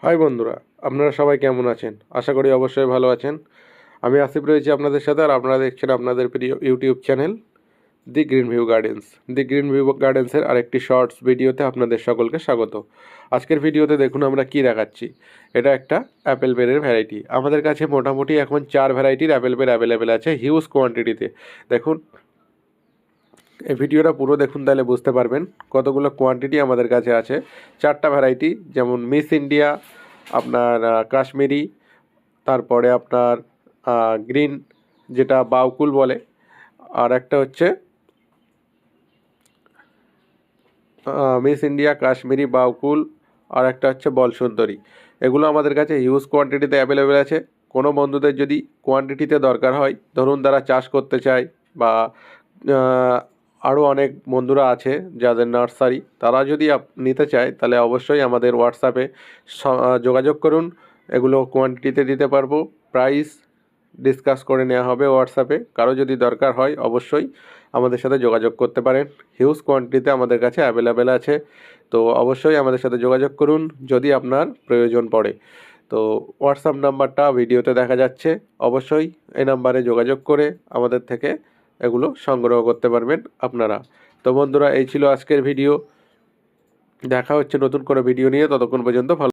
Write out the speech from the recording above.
High বন্ধুরা, আপনারা সবাই কেমন আছেন? আশা করি অবশ্যই ভালো আছেন। আমি আসিফ রয়েছি আপনাদের সাথে, আর আপনারা দেখছেন আপনাদের প্রিয় YouTube channel the green view gardens. The green view গার্ডেন্সের আরেকটি শর্টস ভিডিওতে আপনাদের সকলকে স্বাগত। আজকের ভিডিওতে দেখুন আমরা কি দেখাচ্ছি। এটা একটা অ্যাপেল পেরের ভ্যারাইটি। আমাদের কাছে মোটামুটি এখন 4 ভ্যারাইটির অ্যাপেল পের অ্যাভেলেবেল আছে হিউজ কোয়ান্টিটিতে। দেখুন, এই ভিডিওটা পুরো দেখুন, তাহলে বুঝতে পারবেন কতগুলো কোয়ান্টিটি আমাদের কাছে আছে। 4টা ভ্যারাইটি, যেমন মিস ইন্ডিয়া, আপনার কাশ্মীরি, তারপরে আপনার গ্রিন, যেটা বাউকুল বলে, আর একটা হচ্ছে মিস ইন্ডিয়া, কাশ্মীরি, বাউকুল, আর একটা হচ্ছে বলসুন্দরী। এগুলো আমাদের কাছে হিউজ কোয়ান্টিটিতে অ্যাভেলেবেল আছে। কোনো বন্ধুদের যদি কোয়ান্টিটিতে দরকার হয়, ধরুন তারা চাষ করতে চায়, বা আরও অনেক বন্ধুরা আছে যাদের নার্সারি, তারা যদি নিতে চায়, তাহলে অবশ্যই আমাদের হোয়াটসঅ্যাপে যোগাযোগ করুন। এগুলো কোয়ান্টিটিতে দিতে পারবো। প্রাইস ডিসকাস করে নেওয়া হবে হোয়াটসঅ্যাপে। কারো যদি দরকার হয় অবশ্যই আমাদের সাথে যোগাযোগ করতে পারেন। হিউজ কোয়ান্টিটিতে আমাদের কাছে অ্যাভেলেবেল আছে, তো অবশ্যই আমাদের সাথে যোগাযোগ করুন যদি আপনার প্রয়োজন পড়ে। তো হোয়াটসঅ্যাপ নাম্বারটা ভিডিওতে দেখা যাচ্ছে, অবশ্যই এই নাম্বারে যোগাযোগ করে আমাদের থেকে এগুলো সংগ্রহ করতে পারবেন আপনারা। তো বন্ধুরা, এই ছিল আজকের ভিডিও। দেখা হচ্ছে নতুন করে ভিডিও নিয়ে, ততক্ষণ পর্যন্ত ভালো।